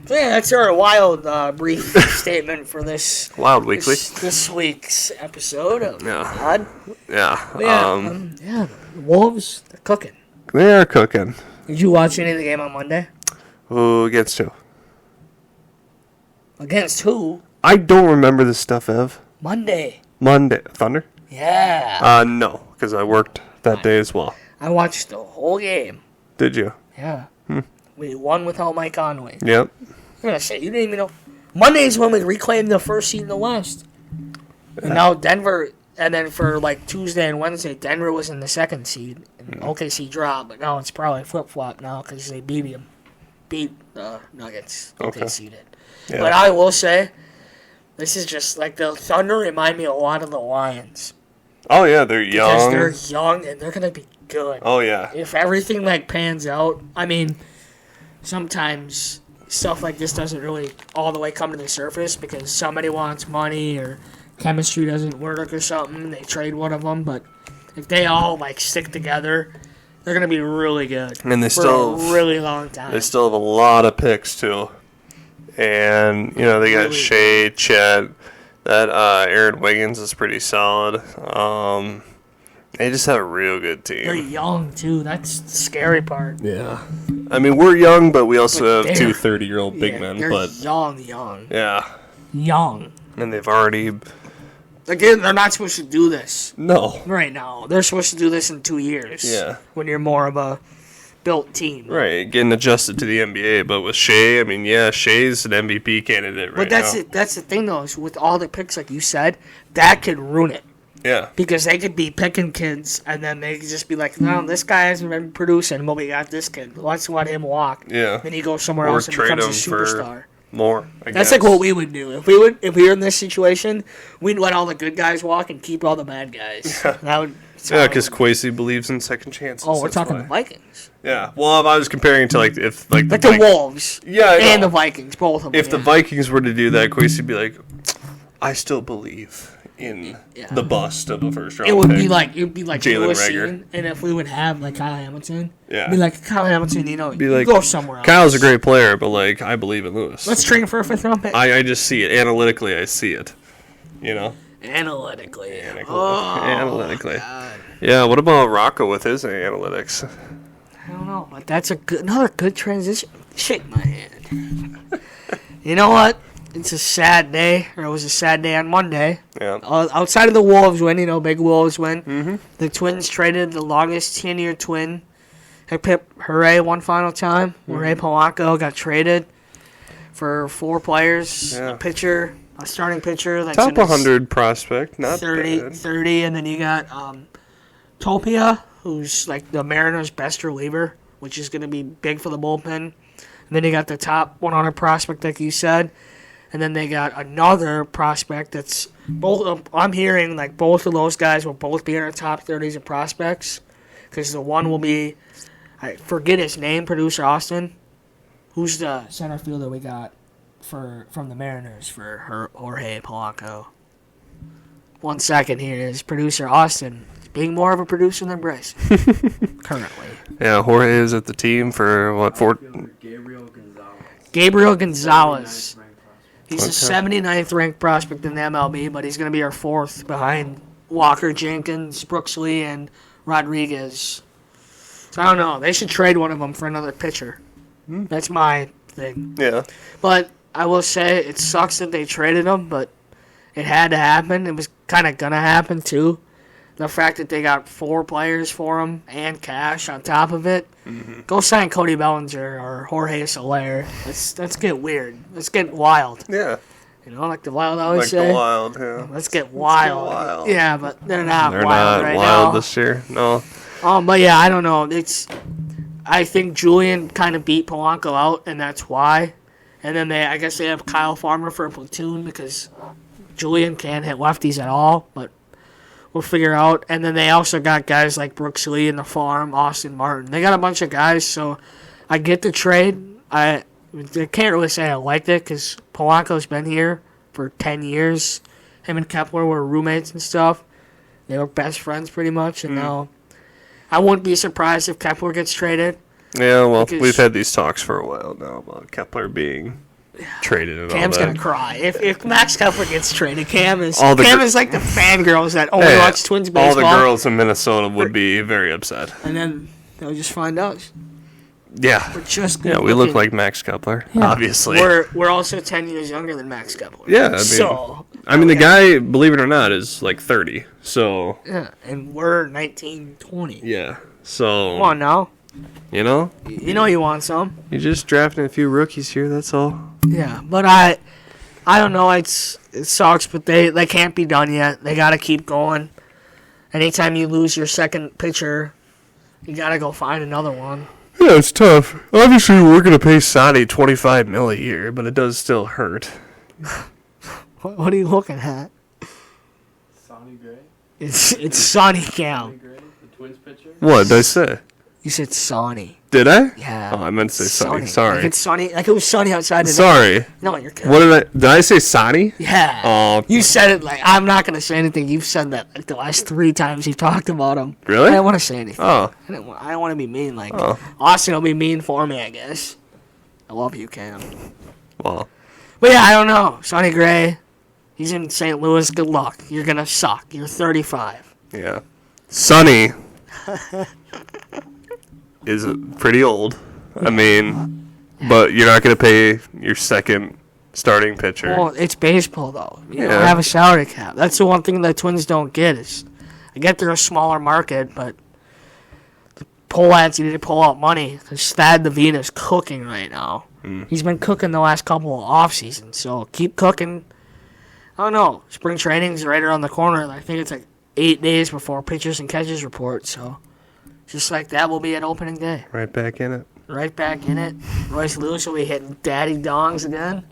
So, yeah, that's our Wild brief statement for this Wild Weekly. This week's episode of Pod. Yeah. The Wolves, they're cooking. They are cooking. Did you watch any of the game on Monday? Who against who? Against who? I don't remember this stuff, Ev. Monday. Thunder? Yeah. No, because I worked that day as well. I watched the whole game. Did you? Yeah. We won without Mike Conley. Yep. I'm going to say, you didn't even know. Monday is when we reclaimed the first seed in the West. And now Denver, and then for Tuesday and Wednesday, Denver was in the second seed. And OKC dropped, but now it's probably flip-flop now because they beat the Nuggets. OKC did. Yeah. But I will say, this is just the Thunder remind me a lot of the Lions. Oh, yeah, they're young. Because they're young and they're going to be good. Oh, yeah. If everything pans out, sometimes stuff like this doesn't really all the way come to the surface because somebody wants money or chemistry doesn't work or something. They trade one of them, but if they all stick together, they're going to be really good. And they for still a really long time. They still have a lot of picks too. And, they got Shea, Chet. That Aaron Wiggins is pretty solid. They just have a real good team. They're young, too. That's the scary part. Yeah. We're young, but we also have two 30-year-old big men. They're but young. Yeah. Young. And they've already... Again, they're not supposed to do this. No. Right now. They're supposed to do this in 2 years. Yeah. When you're more of a built team. Right, getting adjusted to the NBA. But with Shea, Shea's an MVP candidate right now. But that's the thing, though, is with all the picks, like you said, that could ruin it. Yeah. Because they could be picking kids, and then they could just be like, no, this guy hasn't been producing, but we got this kid. Let's let him walk. Yeah. Then he goes somewhere else and becomes a superstar. More, That's like what we would do. If we were in this situation, we'd let all the good guys walk and keep all the bad guys. Yeah, because Kwesi believes in second chances. Oh, we're talking the Vikings. Yeah. Well, I was comparing to if the Wolves. Yeah, and the Vikings, both of them. If the Vikings were to do that, Kwesi would be like, I still believe in the bust of a first round. It would be like Jalen Reagor. And if we would have Kyle Hamilton, yeah, be like Kyle Hamilton, go somewhere else. Kyle's a great player, but I believe in Lewis. Let's trade for a 5th round pick. I just see it analytically. I see it. Analytically. Analytically. God. Yeah. What about Rocco with his analytics? I don't know, but that's another good transition. Shake my hand. You know what? It's a sad day, or it was a sad day on Monday. Yeah. Outside of the Wolves win, big Wolves win. Mm-hmm. The Twins traded the longest 10-year twin. Hooray, one final time. Hooray, Polanco got traded for 4 players. Yeah. A starting pitcher. That's top 100 prospect, not 30, bad. 30, and then you got Topia, who's the Mariners' best reliever, which is going to be big for the bullpen. And then you got the top 100 prospect, like you said. And then they got another prospect that's both. I'm hearing like both of those guys will both be in our top 30s of prospects. Because the one will be, I forget his name, producer Austin. Who's the center fielder we got from the Mariners for Jorge Polanco? 1 second here is producer Austin. Being more of a producer than Bryce currently. Yeah, Jorge is at the team for what? Gabriel Gonzalez. He's the 79th ranked prospect in the MLB, but he's going to be our fourth behind Walker Jenkins, Brooks Lee, and Rodriguez. So I don't know. They should trade one of them for another pitcher. That's my thing. Yeah. But I will say it sucks that they traded him, but it had to happen. It was kind of going to happen, too. The fact that they got 4 players for him and cash on top of it. Mm-hmm. Go sign Cody Bellinger or Jorge Soler. Let's get weird. Let's get wild. Yeah. You know, like the Wild always like say. The Wild, yeah. Let's get wild. Yeah, but they're not wild right now. They're not wild this year, no. But yeah, I don't know. I think Julian kind of beat Polanco out, and that's why. And then I guess they have Kyle Farmer for a platoon because Julian can't hit lefties at all, but we'll figure out. And then they also got guys like Brooks Lee in the farm, Austin Martin. They got a bunch of guys, so I get the trade. I can't really say I liked it because Polanco's been here for 10 years. Him and Kepler were roommates and stuff. They were best friends pretty much, and now I wouldn't be surprised if Kepler gets traded. Yeah, well, we've had these talks for a while now about Kepler being traded and Cam's all that. gonna cry if Max Kepler gets traded. Cam is like the fangirls that only watch Twins baseball. All the girls in Minnesota would be very upset, and then they'll just find out. Yeah, we're just we look like Max Kepler, obviously. We're also 10 years younger than Max Kepler. Yeah, I mean, the guy, believe it or not, is like 30. So yeah, and we're 19, 20. Yeah, so come on now. You know you want some. You're just drafting a few rookies here. That's all. Yeah, but I don't know. It sucks, but they can't be done yet. They got to keep going. Anytime you lose your second pitcher, you got to go find another one. Yeah, it's tough. Obviously, we're going to pay Sonny $25 million a year, but it does still hurt. What are you looking at? Sonny Gray? It's Sonny Cam. Sonny Gray, the Twins pitcher? What did I say? You said Sonny. Did I? Yeah. Oh, I meant to say Sonny. Sorry. Like it's sunny. Like it was sunny outside today. Sorry. No, you're kidding. What did I say Sonny? Yeah. Oh. You said it like I'm not gonna say anything. You've said that like the last 3 times you've talked about him. Really? I didn't want to say anything. Oh. I don't want to be mean. Like Austin will be mean for me, I guess. I love you, Cam. Well. But yeah, I don't know. Sonny Gray, he's in St. Louis. Good luck. You're gonna suck. You're 35. Yeah. Sonny is pretty old. I mean, but you're not going to pay your second starting pitcher. Well, it's baseball, though. You don't have a salary cap. That's the one thing that Twins don't get is, I get they're a smaller market, but the Polands need to pull out money because Thad Levine is cooking right now. He's been cooking the last couple of off seasons, so keep cooking. I don't know. Spring training's right around the corner. I think it's like 8 days before pitchers and catchers report, so just like that, we'll be at opening day. Right back in it. Right back in it. Royce Lewis will be hitting daddy dongs again.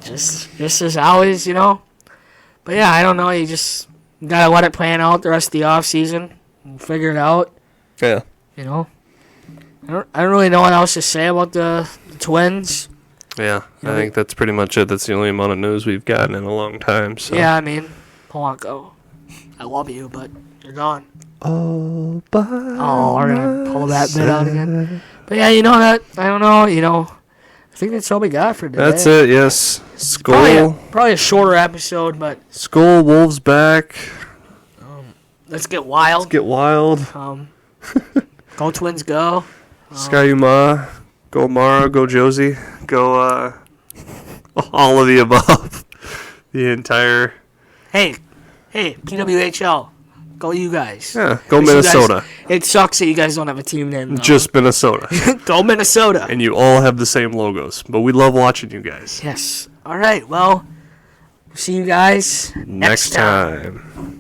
Just as always, But yeah, I don't know. You just gotta let it plan out the rest of the off season and figure it out. Yeah. I don't really know what else to say about the Twins. Yeah, I think that's pretty much it. That's the only amount of news we've gotten in a long time. So. Yeah, I mean, Polanco, I love you, but you're gone. We're gonna pull that bit out again. But yeah, I don't know, I think that's all we got for today. That's it, yes. Skull. Probably a shorter episode, but Skull, Wolves back. Let's get wild. Go Twins, go. Skyuma, go Mara, go Josie, go all of the above. The entire. Hey, PWHL. Go you guys. Yeah, go Minnesota. It sucks that you guys don't have a team name, though. Just Minnesota. Go Minnesota. And you all have the same logos. But we love watching you guys. Yes. All right, well, see you guys next time.